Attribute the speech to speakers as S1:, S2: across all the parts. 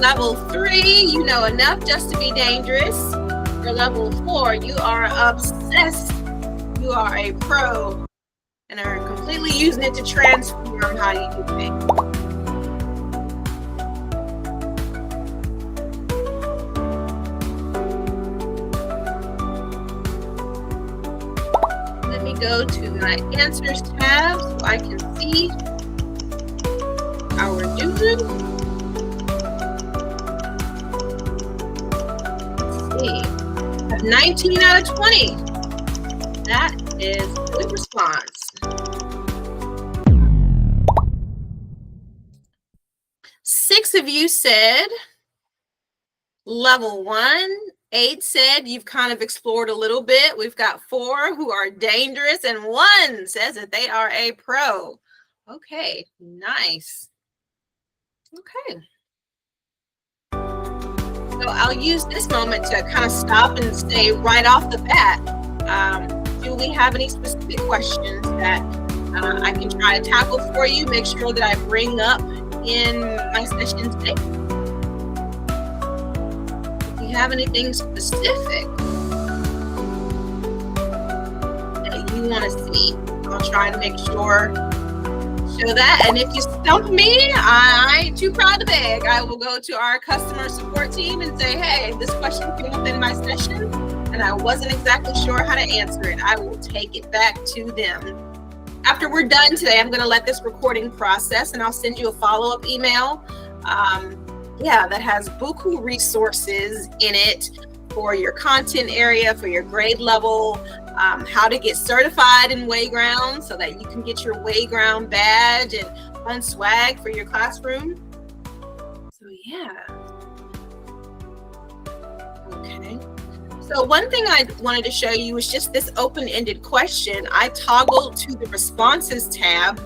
S1: Level 3, you know enough just to be dangerous. For level 4, you are obsessed. You are a pro and are completely using it to transform how you do things. Let me go to my answers tab so I can see how we're doing. Let's see. 19 out of 20. That is a good response. 6 of you said level 1. 8 said you've kind of explored a little bit. We've got 4 who are dangerous, and 1 says that they are a pro. Okay, nice. Okay. So I'll use this moment to kind of stop and say right off the bat, do we have any specific questions that I can try to tackle for you? Make sure that I bring up in my session today. If you have anything specific that you want to see, I'll try to make sure show that. And if you stump me, I ain't too proud to beg. I will go to our customer support team and say, hey, this question came up in my session and I wasn't exactly sure how to answer it. I will take it back to them. After we're done today, I'm going to let this recording process and I'll send you a follow-up email. That has buku resources in it for your content area, for your grade level, how to get certified in Wayground so that you can get your Wayground badge and fun swag for your classroom. So yeah. Okay. So one thing I wanted to show you is just this open-ended question. I toggled to the responses tab.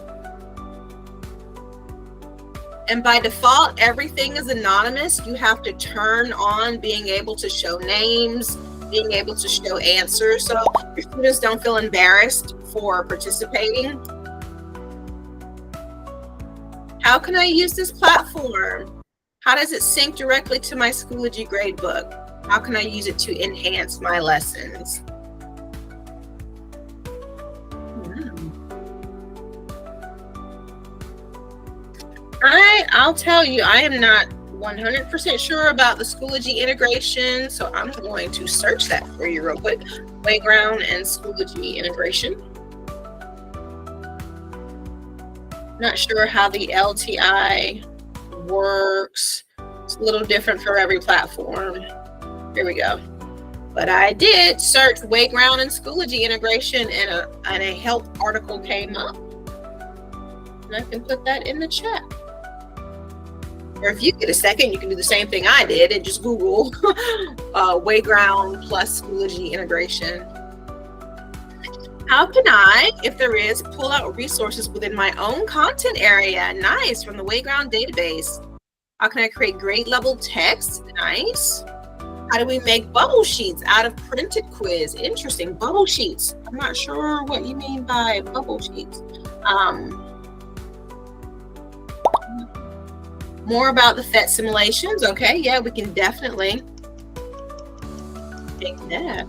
S1: And by default, everything is anonymous. You have to turn on being able to show names, being able to show answers, so your students don't feel embarrassed for participating. How can I use this platform? How does it sync directly to my Schoology gradebook? How can I use it to enhance my lessons? I'll tell you, I am not 100% sure about the Schoology integration, so I'm going to search that for you real quick. Wayground and Schoology integration. Not sure how the LTI works. It's a little different for every platform. Here we go. But I did search Wayground and Schoology integration and a help article came up. And I can put that in the chat. Or if you get a second, you can do the same thing I did and just Google Wayground plus Schoology integration. How can I, if there is, pull out resources within my own content area? Nice, from the Wayground database. How can I create grade level text? Nice. How do we make bubble sheets out of printed quiz? Interesting, bubble sheets. I'm not sure what you mean by bubble sheets. More about the PhET simulations. Okay, yeah, we can definitely take that.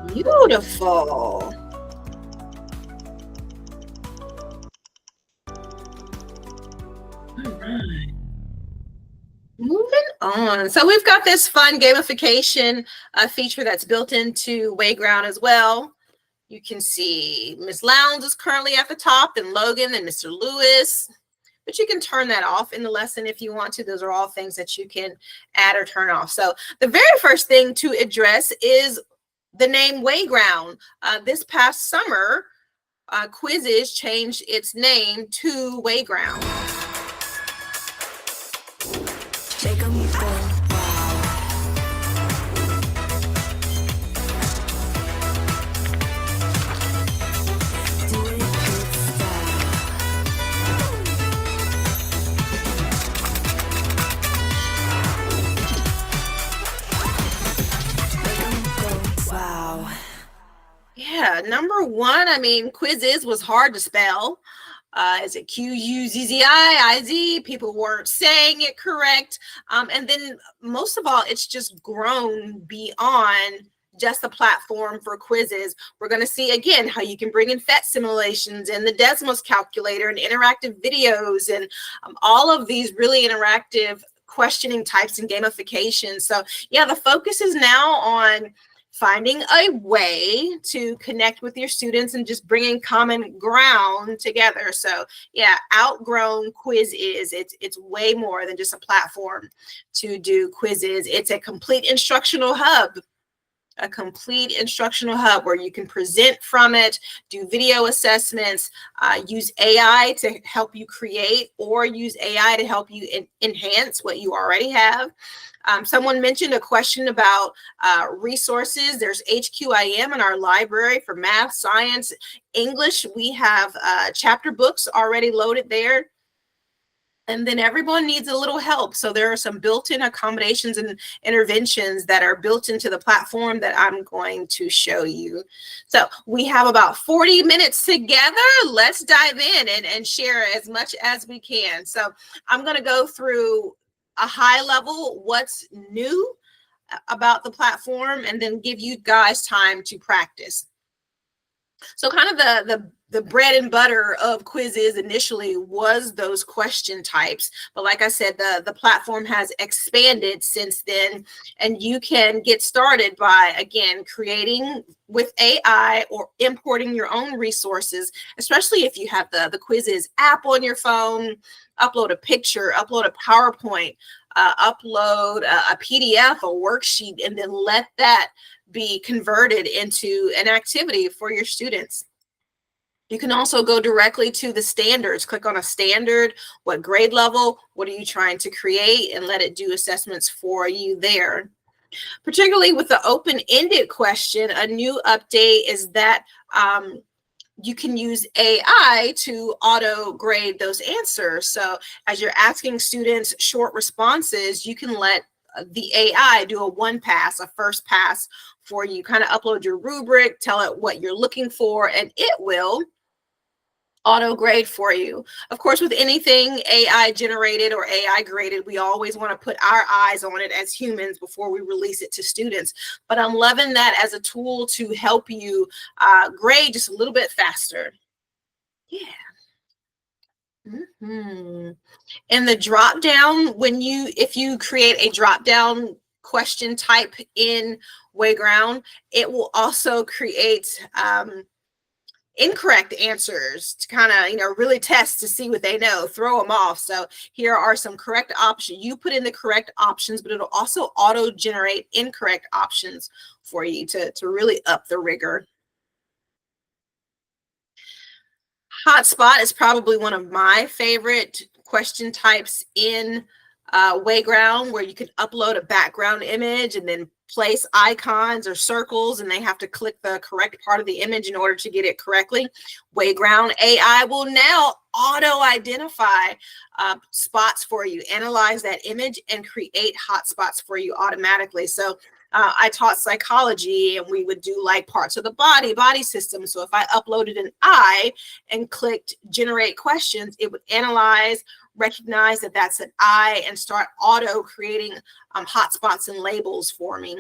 S1: Beautiful. All right. Moving on. So we've got this fun gamification feature that's built into Wayground as well. You can see Ms. Lowndes is currently at the top, then Logan, then Mr. Lewis. But you can turn that off in the lesson if you want to. Those are all things that you can add or turn off. So the very first thing to address is the name Wayground. This past summer, Quizzes changed its name to Wayground. Yeah, number one, I mean, Quizzes was hard to spell. Is it Quuzzi? People weren't saying it correct. And then most of all, it's just grown beyond just a platform for quizzes. We're going to see again how you can bring in PhET simulations and the Desmos calculator and interactive videos and all of these really interactive questioning types and gamification. So yeah, the focus is now on finding a way to connect with your students and just bringing common ground together. So yeah, outgrown quiz is it's way more than just a platform to do quizzes. It's a complete instructional hub, where you can present from it, do video assessments, use AI to help you create, or use AI to help you enhance what you already have. Someone mentioned a question about resources. There's HQIM in our library for math, science, English. We have chapter books already loaded there. And then everyone needs a little help. So there are some built-in accommodations and interventions that are built into the platform that I'm going to show you. So we have about 40 minutes together. Let's dive in and share as much as we can. So I'm going to go through a high level, what's new about the platform, and then give you guys time to practice. So kind of the bread and butter of quizzes initially was those question types. But like I said, the platform has expanded since then, and you can get started by, again, creating with AI or importing your own resources, especially if you have the quizzes app on your phone. Upload a picture, upload a PowerPoint, upload a PDF, a worksheet, and then let that be converted into an activity for your students. You can also go directly to the standards, click on a standard, what grade level, what are you trying to create, and let it do assessments for you there. Particularly with the open-ended question, a new update is that you can use AI to auto grade those answers. So as you're asking students short responses, you can let the AI do a first pass for you. Kind of upload your rubric, tell it what you're looking for, and it will auto grade for you. Of course, with anything AI generated or AI graded, we always want to put our eyes on it as humans before we release it to students. But I'm loving that as a tool to help you grade just a little bit faster. Yeah. In the drop down, if you create a drop down question type in Wayground, it will also create incorrect answers to kind of, really test to see what they know, throw them off. So here are some correct options. You put in the correct options, but it'll also auto generate incorrect options for you to really up the rigor. Hotspot is probably one of my favorite question types in Wayground, where you can upload a background image and then place icons or circles, and they have to click the correct part of the image in order to get it correctly. Wayground AI will now auto-identify spots for you, analyze that image, and create hotspots for you automatically. So I taught psychology, and we would do like parts of the body system. So if I uploaded an eye and clicked generate questions, it would analyze, recognize that that's an eye, and start auto creating hotspots and labels for me.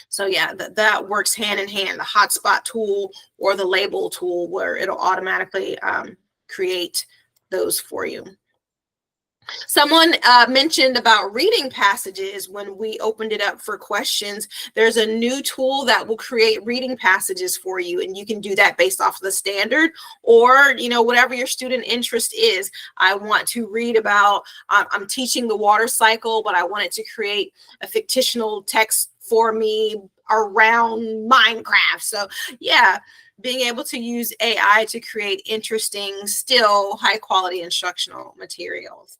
S1: So yeah, that works hand in hand, the hotspot tool or the label tool, where it'll automatically create those for you. Someone mentioned about reading passages when we opened it up for questions. There's a new tool that will create reading passages for you, and you can do that based off of the standard, or whatever your student interest is. I want to read about, I'm teaching the water cycle, but I want it to create a fictional text for me around Minecraft. So yeah, being able to use AI to create interesting, still high quality instructional materials.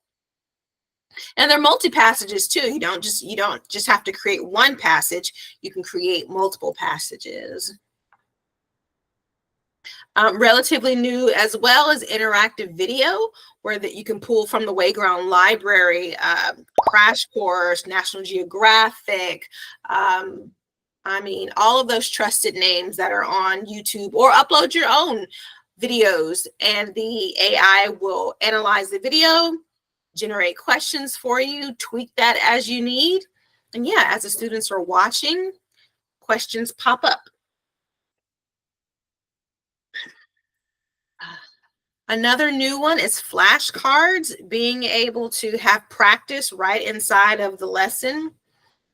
S1: And they're multi-passages too. You don't just have to create one passage. You can create multiple passages. Relatively new as well as interactive video, where that you can pull from the Wayground library, Crash Course, National Geographic, all of those trusted names that are on YouTube, or upload your own videos, and the AI will analyze the video, generate questions for you, tweak that as you need. And yeah, as the students are watching, questions pop up. Another new one is flashcards, being able to have practice right inside of the lesson.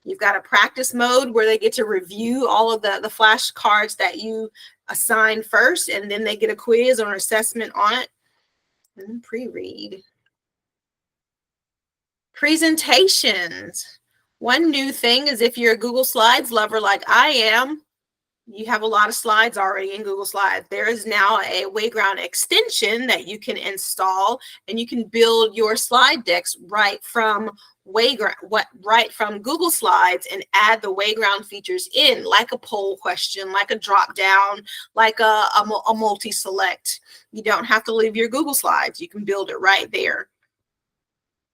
S1: You've got a practice mode where they get to review all of the flashcards that you assign first, and then they get a quiz or an assessment on it. And pre-read. Presentations. One new thing is if you're a Google Slides lover like I am, you have a lot of slides already in Google Slides. There is now a Wayground extension that you can install, and you can build your slide decks right from right from Google Slides, and add the Wayground features in, like a poll question, like a drop down, like a multi-select. You don't have to leave your Google Slides. You can build it right there.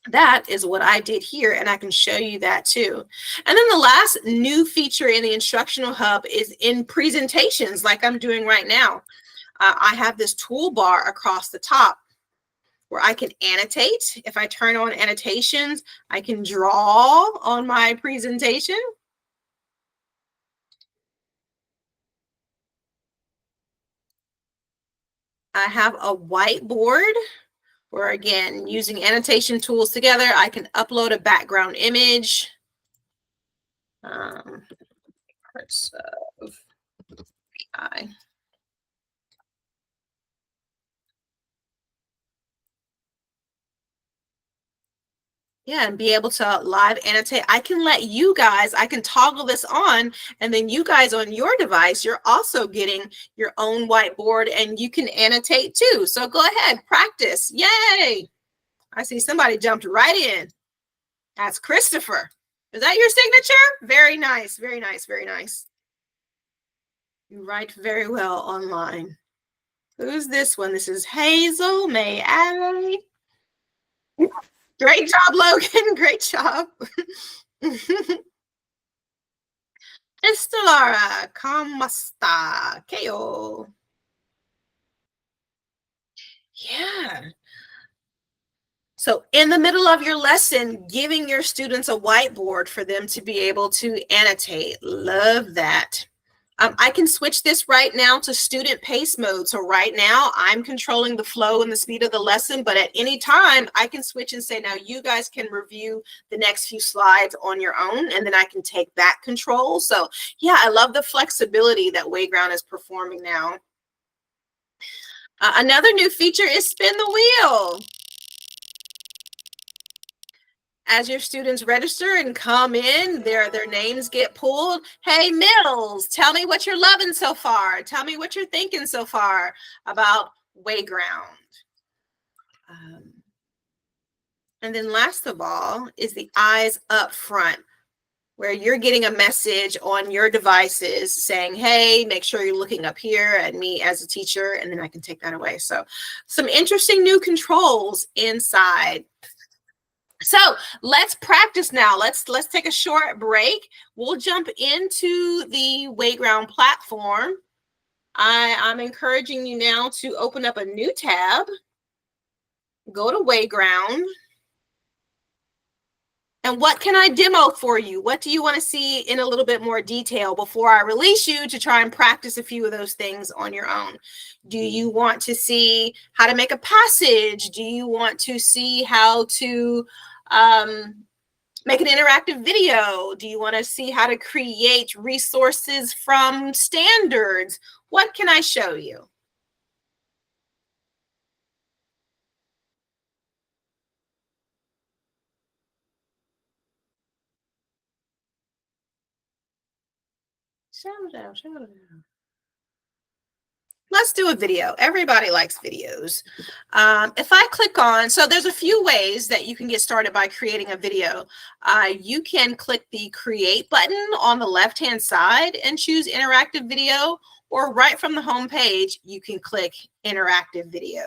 S1: That is what I did here, and I can show you that too. And then the last new feature in the instructional hub is in presentations, like I'm doing right now. I have this toolbar across the top where I can annotate. If I turn on annotations, I can draw on my presentation. I have a whiteboard where, again, using annotation tools together, I can upload a background image. Parts of AI. Yeah, and be able to live annotate. I can let you guys, I can toggle this on, and then you guys on your device, you're also getting your own whiteboard, and you can annotate too. So go ahead, practice. Yay. I see somebody jumped right in. That's Christopher. Is that your signature? Very nice, very nice, very nice. You write very well online. Who's this one? This is Hazel. May I? Great job, Logan. Great job. Estelara, ¿cómo está? Keo. Yeah. So in the middle of your lesson, giving your students a whiteboard for them to be able to annotate. Love that. I can switch this right now to student pace mode. So right now I'm controlling the flow and the speed of the lesson, but at any time I can switch and say, now you guys can review the next few slides on your own, and then I can take back control. So yeah, I love the flexibility that Wayground is performing now. Another new feature is spin the wheel. As your students register and come in, their names get pulled. Hey, Mills, tell me what you're loving so far. Tell me what you're thinking so far about Wayground. And then last of all is the eyes up front, where you're getting a message on your devices saying, hey, make sure you're looking up here at me as a teacher, and then I can take that away. So some interesting new controls inside. So let's practice now. Let's take a short break. We'll jump into the Wayground platform. I'm encouraging you now to open up a new tab, go to Wayground. And what can I demo for you? What do you want to see in a little bit more detail before I release you to try and practice a few of those things on your own? Do you want to see how to make a passage? Do you want to see how to make an interactive video? Do you want to see how to create resources from standards? What can I show you? Shout out, shout out. Let's do a video. Everybody likes videos. If I click on, so there's a few ways that you can get started by creating a video. You can click the create button on the left-hand side and choose interactive video, or right from the home page, you can click interactive video.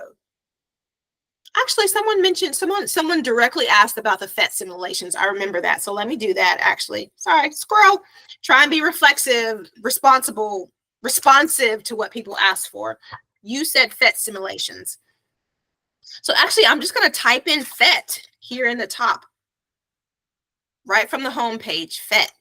S1: Actually, someone directly asked about the PhET simulations. I remember that. So let me do that actually. Sorry, squirrel. Try and be responsive to what people ask for. You said PhET simulations. So actually, I'm just going to type in PhET here in the top, right from the home page, PhET.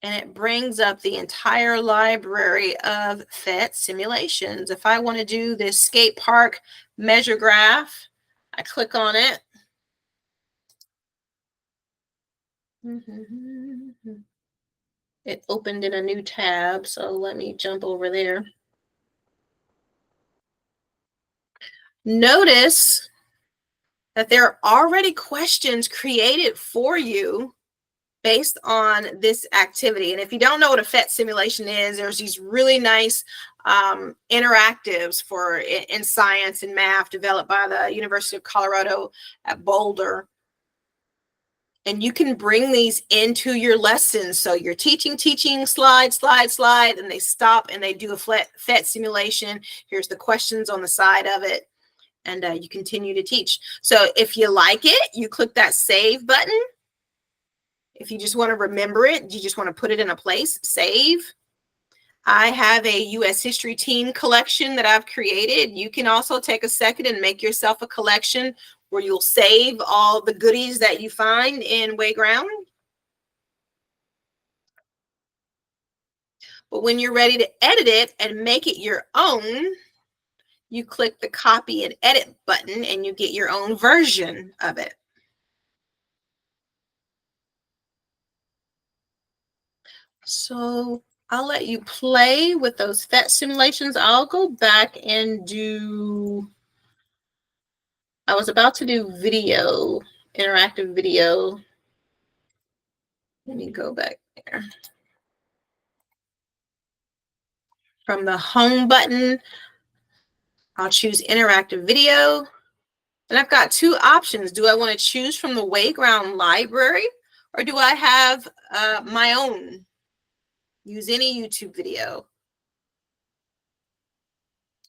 S1: And it brings up the entire library of PhET simulations. If I want to do this skate park measure graph, I click on it. It opened in a new tab, so let me jump over there. Notice that there are already questions created for you based on this activity. And if you don't know what a PhET simulation is, there's these really nice interactives for in science and math developed by the University of Colorado at Boulder. And you can bring these into your lessons. So you're teaching, slide, and they stop and they do a PhET simulation. Here's the questions on the side of it. And you continue to teach. So if you like it, you click that save button. If you just want to remember it, you just want to put it in a place, save. I have a U.S. history teen collection that I've created. You can also take a second and make yourself a collection where you'll save all the goodies that you find in Wayground. But when you're ready to edit it and make it your own, you click the copy and edit button and you get your own version of it. So I'll let you play with those PhET simulations. I'll go back and I was about to do video, interactive video. Let me go back there. From the home button, I'll choose interactive video. And I've got two options. Do I want to choose from the Wayground library or do I have my own? Use any YouTube video.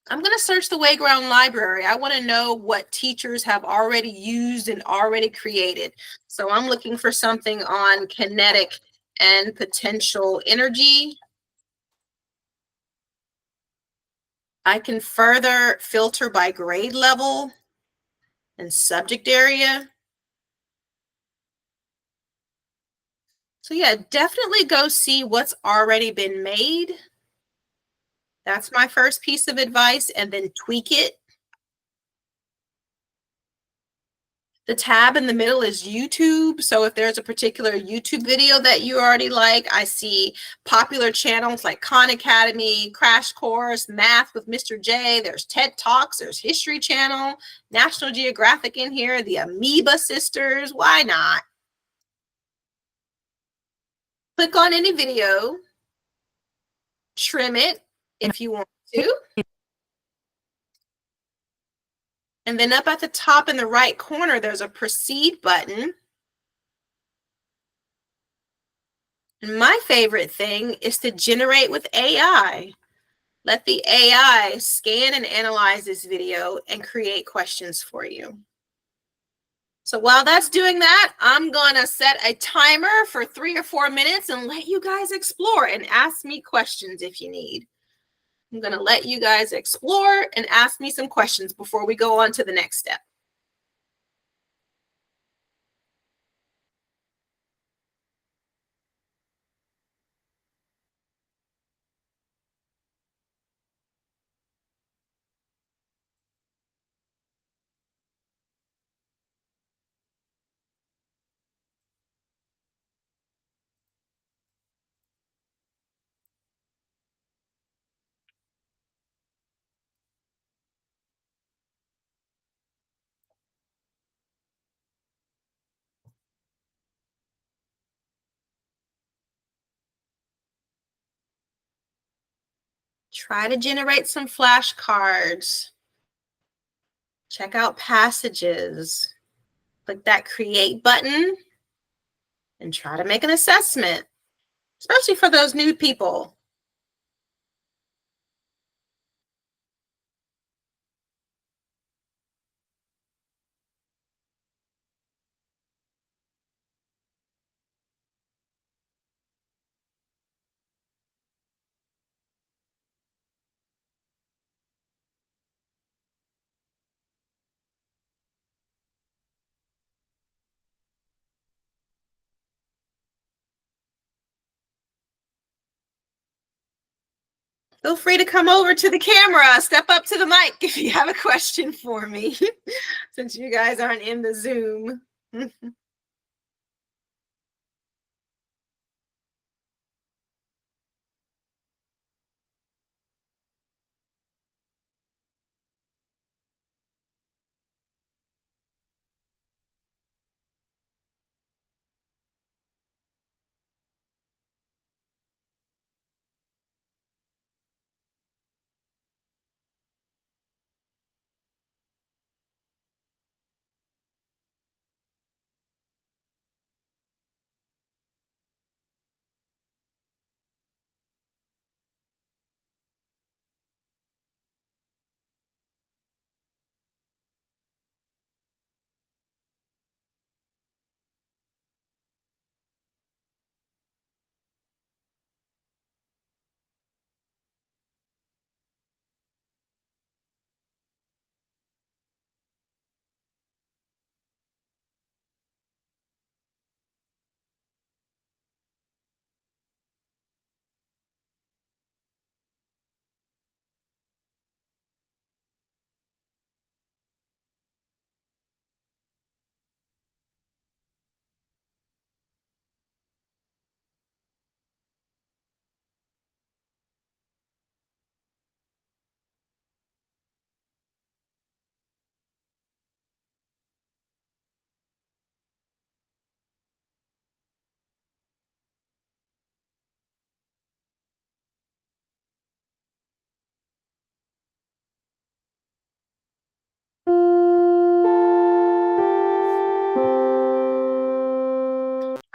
S1: I'm going to search the Wayground library. I want to know what teachers have already used and already created. So I'm looking for something on kinetic and potential energy. I can further filter by grade level and subject area. So yeah, definitely go see what's already been made. That's my first piece of advice, and then tweak it. The tab in the middle is YouTube. So if there's a particular YouTube video that you already like, I see popular channels like Khan Academy, Crash Course, Math with Mr. J. There's TED Talks, there's History Channel, National Geographic in here, the Amoeba Sisters. Why not? Click on any video, trim it if you want to. And then up at the top in the right corner, there's a proceed button. And my favorite thing is to generate with AI. Let the AI scan and analyze this video and create questions for you. So while that's doing that, I'm going to set a timer for 3 or 4 minutes and let you guys explore and ask me questions if you need. I'm going to let you guys explore and ask me some questions before we go on to the next step. Try to generate some flashcards. Check out passages. Click that create button and try to make an assessment, especially for those new people. Feel free to come over to the camera, step up to the mic if you have a question for me, since you guys aren't in the Zoom.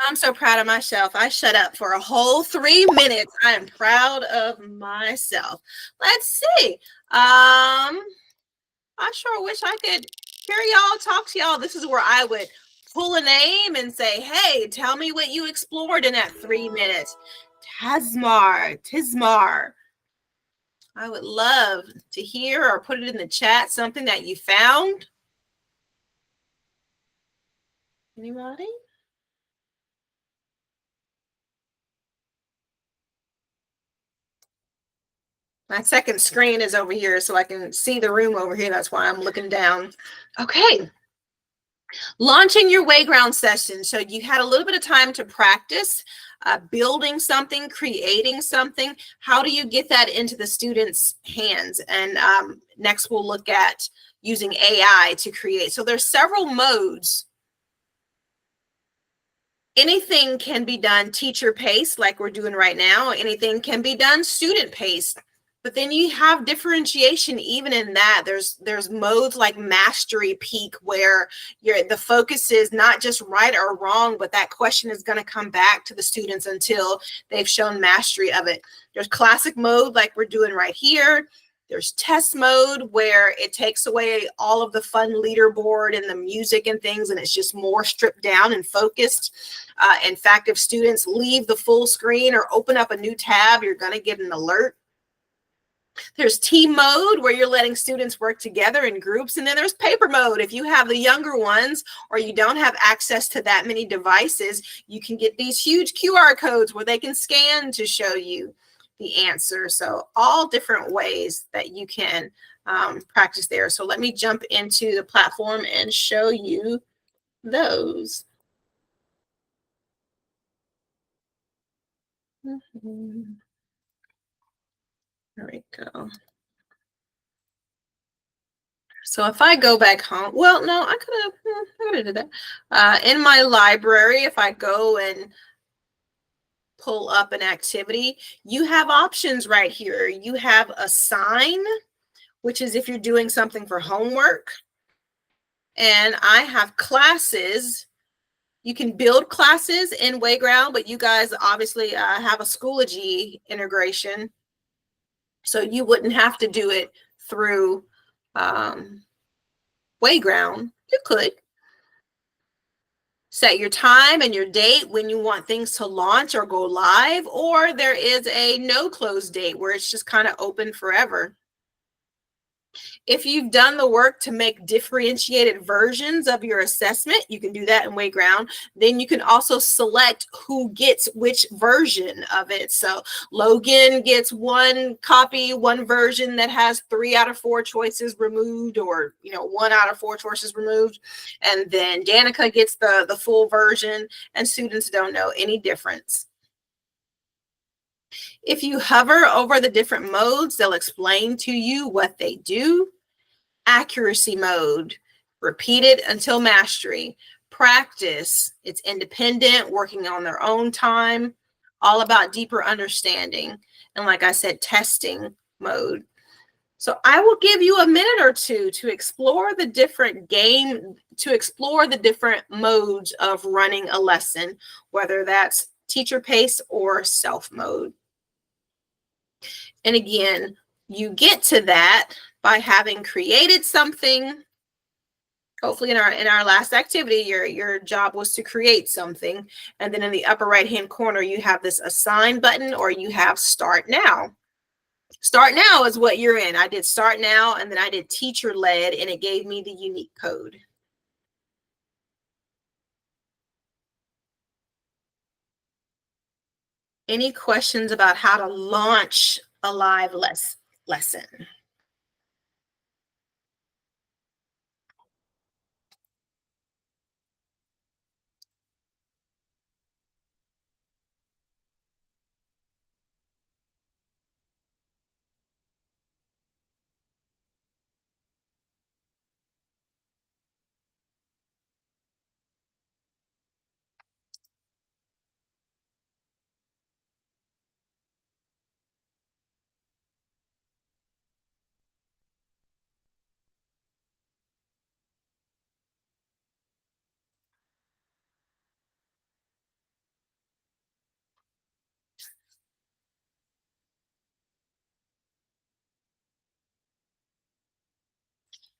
S1: I'm so proud of myself. I shut up for a whole 3 minutes. I am proud of myself. Let's see. I sure wish I could hear y'all, talk to y'all. This is where I would pull a name and say, hey, tell me what you explored in that 3 minutes. Tismar. I would love to hear or put it in the chat, something that you found. Anybody? My second screen is over here, so I can see the room over here. That's why I'm looking down. Okay. Launching your Wayground session. So you had a little bit of time to practice building something, creating something. How do you get that into the students' hands? And next we'll look at using AI to create. So there's several modes. Anything can be done teacher paced, like we're doing right now. Anything can be done student paced. But then you have differentiation even in that. There's modes like mastery peak where the focus is not just right or wrong, but that question is going to come back to the students until they've shown mastery of it. There's classic mode like we're doing right here. There's test mode where it takes away all of the fun leaderboard and the music and things, and it's just more stripped down and focused. In fact, if students leave the full screen or open up a new tab, you're going to get an alert. There's team mode where you're letting students work together in groups. And then there's paper mode. If you have the younger ones or you don't have access to that many devices, you can get these huge QR codes where they can scan to show you the answer. So all different ways that you can practice there. So let me jump into the platform and show you those. There we go. So if I go back home, well, no, I could have did that. In my library, if I go and pull up an activity, you have options right here. You have assign, which is if you're doing something for homework. And I have classes. You can build classes in Wayground, but you guys obviously have a Schoology integration. So you wouldn't have to do it through Wayground. You could set your time and your date when you want things to launch or go live, or there is a no close date where it's just kind of open forever. If you've done the work to make differentiated versions of your assessment, you can do that in Wayground. Then you can also select who gets which version of it. So Logan gets one copy, one version that has 3 out of 4 choices removed, or 1 out of 4 choices removed. And then Danica gets the full version, and students don't know any difference. If you hover over the different modes, they'll explain to you what they do. Accuracy mode, repeat it until mastery. Practice, it's independent, working on their own time, all about deeper understanding. And like I said, testing mode. So I will give you a minute or two to explore the different modes of running a lesson, whether that's teacher pace or self mode. And again, you get to that by having created something. Hopefully in our last activity, your job was to create something. And then in the upper right hand corner, you have this assign button, or you have start now. Start now is what you're in. I did start now, and then I did teacher led, and it gave me the unique code. Any questions about how to launch a live lesson?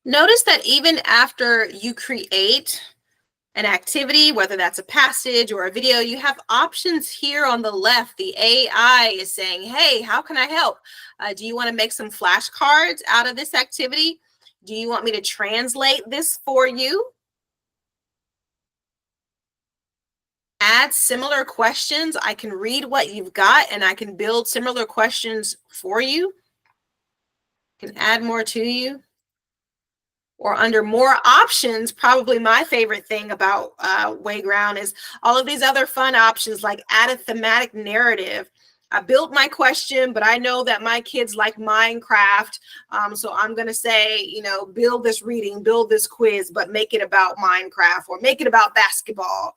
S1: Notice that even after you create an activity, whether that's a passage or a video, you have options here on the left. The AI is saying, hey, how can I help? Do you want to make some flashcards out of this activity? Do you want me to translate this for you? Add similar questions. I can read what you've got, and I can build similar questions for you. Can add more to you. Or under more options, probably my favorite thing about Wayground is all of these other fun options, like add a thematic narrative. I built my question, but I know that my kids like Minecraft. So I'm going to say, build this reading, build this quiz, but make it about Minecraft, or make it about basketball.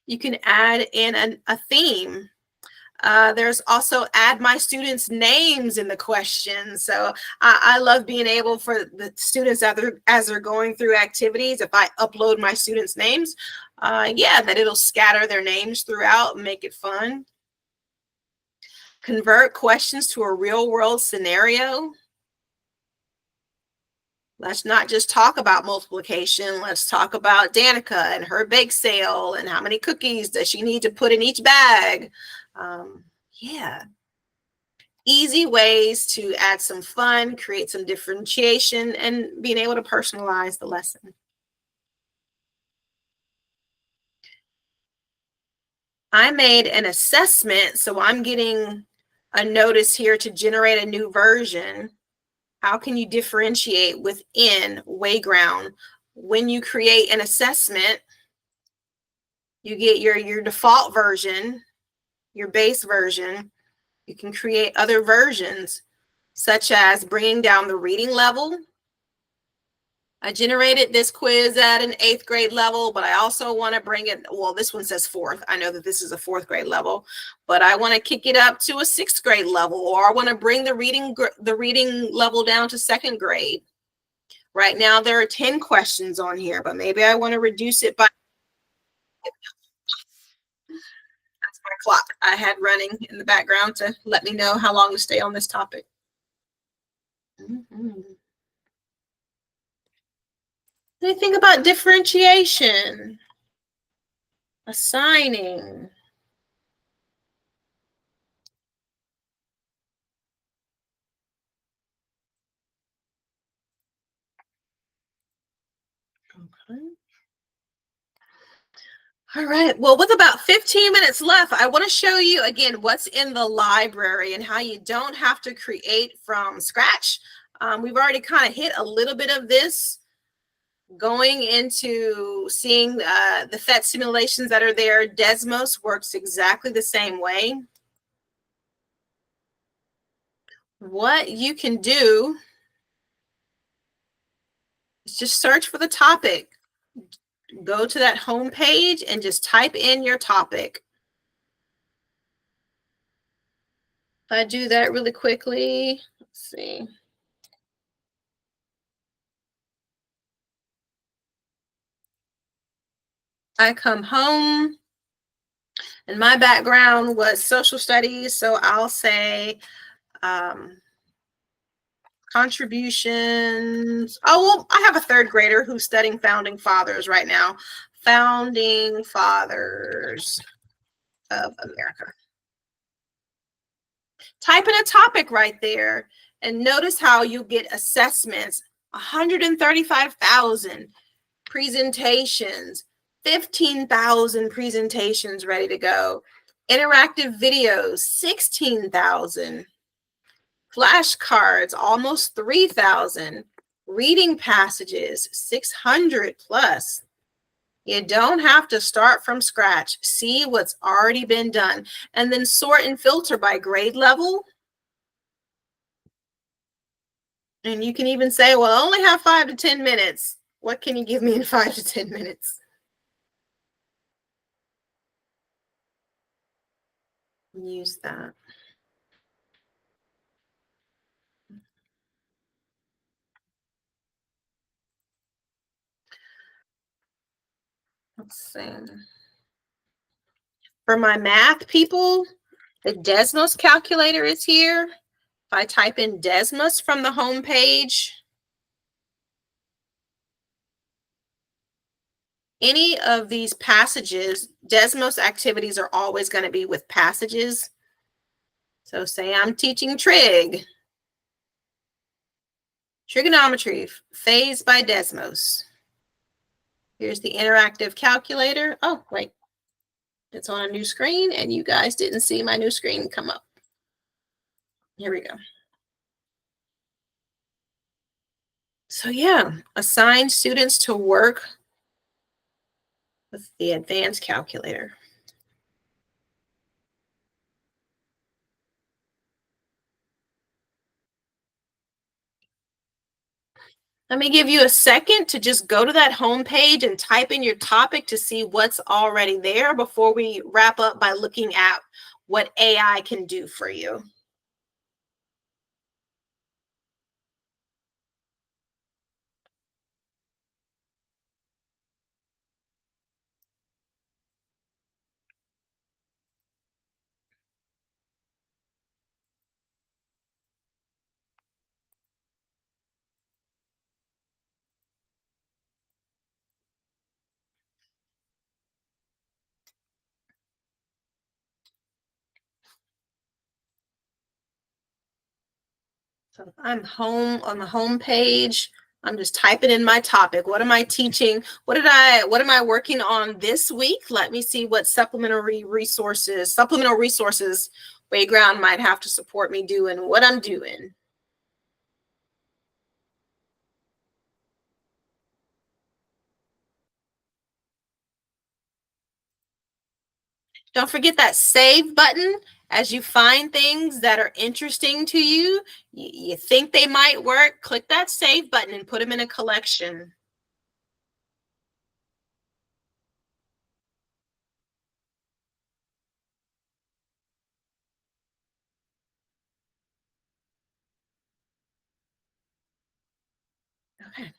S1: You can add in a theme. There's also add my students' names in the question. So I love being able for the students as they're going through activities, if I upload my students' names, that it'll scatter their names throughout and make it fun. Convert questions to a real world scenario. Let's not just talk about multiplication. Let's talk about Danica and her bake sale and how many cookies does she need to put in each bag. Yeah. Easy ways to add some fun, create some differentiation, and being able to personalize the lesson. I made an assessment, so I'm getting a notice here to generate a new version. How can you differentiate within Wayground? When you create an assessment, you get your default version, your base version. You can create other versions, such as bringing down the reading level. I generated this quiz at an 8th grade level, but I also want to bring it, well, this one says 4th. I know that this is a 4th grade level, but I want to kick it up to a 6th grade level, or I want to bring the reading level down to 2nd grade. Right now, there are 10 questions on here, but maybe I want to reduce it by, that's my clock I had running in the background to let me know how long to stay on this topic. Anything about differentiation, assigning? Okay. All right. Well, with about 15 minutes left, I want to show you again what's in the library and how you don't have to create from scratch. We've already kind of hit a little bit of this going into seeing the PhET simulations that are there. Desmos works exactly the same way. What you can do is just search for the topic. Go to that home page and just type in your topic. If I do that really quickly, let's see. I come home and my background was social studies, so I'll say contributions. Oh, well, I have a third grader who's studying founding fathers right now. Founding fathers of America. Type in a topic right there and notice how you get assessments. 135,000 presentations, 15,000 presentations ready to go. Interactive videos, 16,000. Flashcards, almost 3,000. Reading passages, 600 plus. You don't have to start from scratch. See what's already been done and then sort and filter by grade level. And you can even say, well, I only have 5 to 10 minutes. What can you give me in 5 to 10 minutes? Use that. Let's see. For my math people, the Desmos calculator is here. If I type in Desmos from the home page, any of these passages, Desmos activities are always going to be with passages. So say I'm teaching trigonometry, phase by Desmos. Here's the interactive calculator. Oh, wait. It's on a new screen and you guys didn't see my new screen come up. Here we go. So yeah, assign students to work with the advanced calculator. Let me give you a second to just go to that home page and type in your topic to see what's already there before we wrap up by looking at what AI can do for you. So I'm home on the home page. I'm just typing in my topic. What am I teaching? What am I working on this week? Let me see what supplementary resources Wayground might have to support me doing what I'm doing. Don't forget that save button. As you find things that are interesting to you, you think they might work, click that save button and put them in a collection. Okay.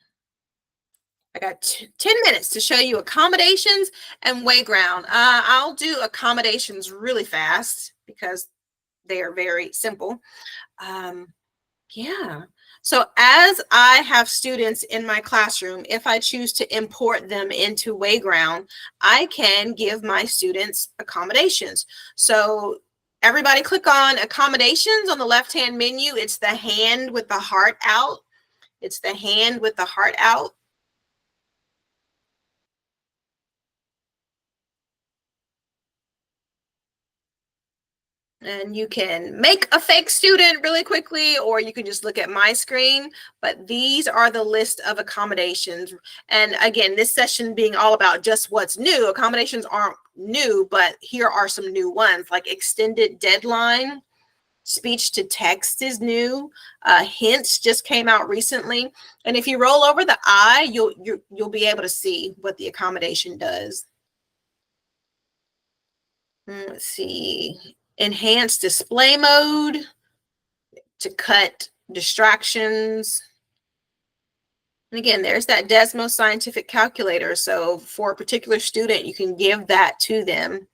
S1: I got 10 minutes to show you accommodations and Wayground. I'll do accommodations really fast because they are very simple. Yeah. So as I have students in my classroom, if I choose to import them into Wayground, I can give my students accommodations. So everybody click on accommodations on the left-hand menu. It's the hand with the heart out. It's the hand with the heart out. And you can make a fake student really quickly, or you can just look at my screen. But these are the list of accommodations. And again, this session being all about just what's new. Accommodations aren't new, but here are some new ones, like extended deadline. Speech to text is new. Hints just came out recently. And if you roll over the I, you'll be able to see what the accommodation does. Let's see. Enhanced display mode to cut distractions. And again, there's that Desmos scientific calculator. So for a particular student, you can give that to them.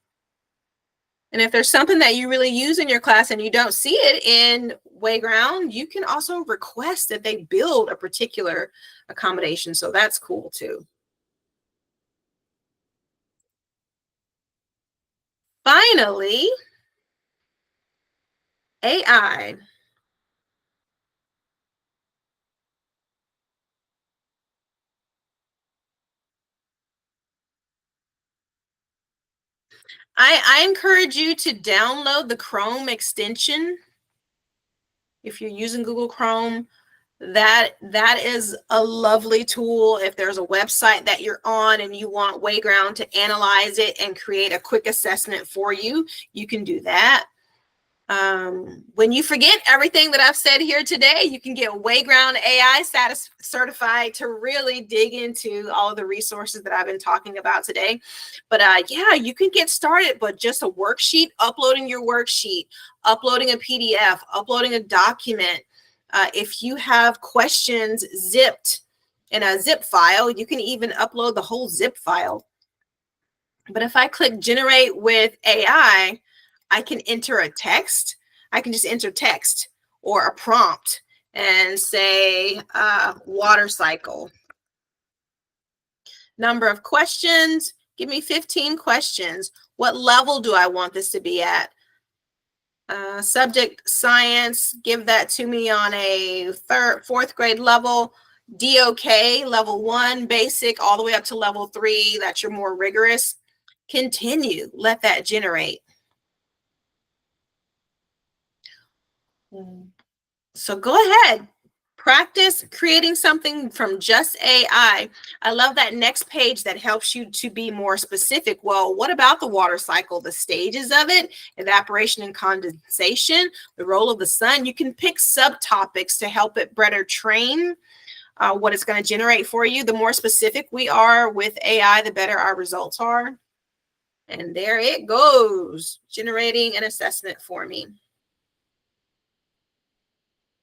S1: And if there's something that you really use in your class and you don't see it in Wayground, you can also request that they build a particular accommodation. So that's cool too. Finally, AI. I encourage you to download the Chrome extension. If you're using Google Chrome, that is a lovely tool. If there's a website that you're on and you want Wayground to analyze it and create a quick assessment for you, you can do that. When you forget everything that I've said here today, you can get Wayground AI certified to really dig into all of the resources that I've been talking about today. But yeah, you can get started, but just a worksheet, uploading your worksheet, uploading a PDF, uploading a document. If you have questions zipped in a zip file, you can even upload the whole zip file. But if I click generate with AI, I can enter a text. I can just enter text or a prompt and say water cycle. Number of questions, give me 15 questions. What level do I want this to be at? Subject science, give that to me on a fourth grade level. DOK, level 1, basic, all the way up to level 3. That's your more rigorous. Continue, let that generate. So go ahead, practice creating something from just AI. I love that next page that helps you to be more specific. Well, what about the water cycle, the stages of it, evaporation and condensation, the role of the sun? You can pick subtopics to help it better train what it's going to generate for you. The more specific we are with AI, the better our results are. And there it goes, generating an assessment for me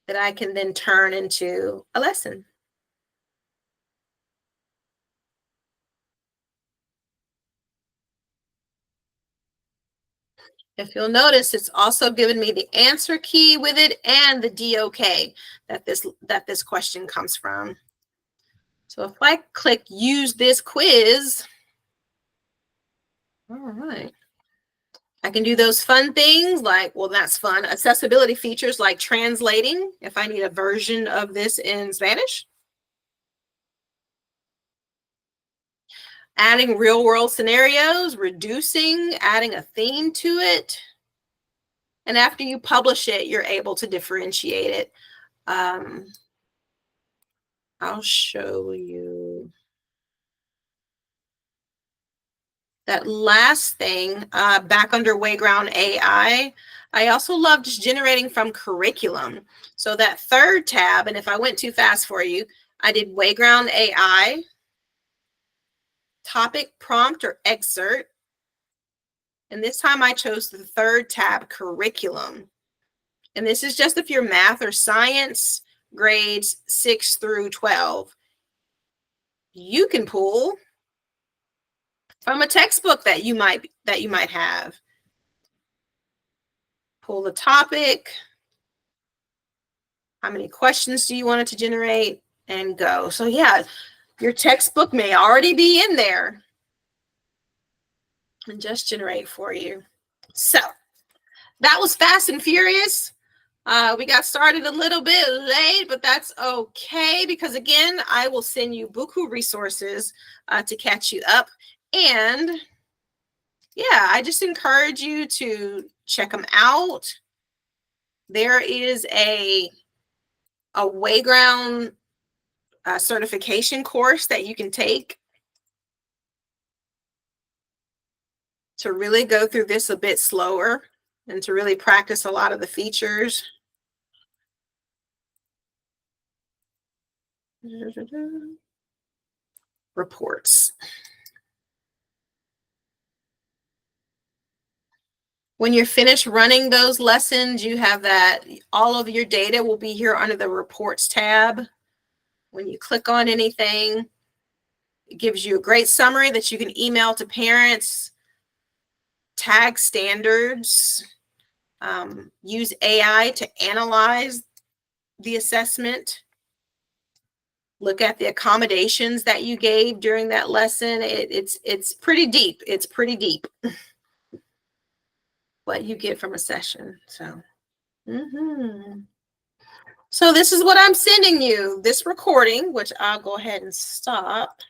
S1: that I can then turn into a lesson. If you'll notice, it's also given me the answer key with it and the DOK that this question comes from. So if I click use this quiz, all right, I can do those fun things like, well, that's fun, accessibility features like translating if I need a version of this in Spanish. Adding real world scenarios, reducing, adding a theme to it. And after you publish it, you're able to differentiate it. I'll show you that last thing back under Wayground AI. I also love just generating from curriculum. So that third tab, and if I went too fast for you, I did Wayground AI, topic, prompt, or excerpt. And this time I chose the third tab, curriculum. And this is just if you're math or science, grades 6 through 12. You can pull from a textbook that you might have. Pull the topic. How many questions do you want it to generate? And go. So yeah, your textbook may already be in there and just generate for you. So that was fast and furious. We got started a little bit late, but that's okay because again, I will send you buku resources to catch you up. And yeah, I just encourage you to check them out. There is a Wayground certification course that you can take to really go through this a bit slower and to really practice a lot of the features. Reports. When you're finished running those lessons, you have that all of your data will be here under the reports tab. When you click on anything, it gives you a great summary that you can email to parents, tag standards, use AI to analyze the assessment, look at the accommodations that you gave during that lesson. It's pretty deep. It's pretty deep what you get from a session. So, so this is what I'm sending you, this recording, which I'll go ahead and stop.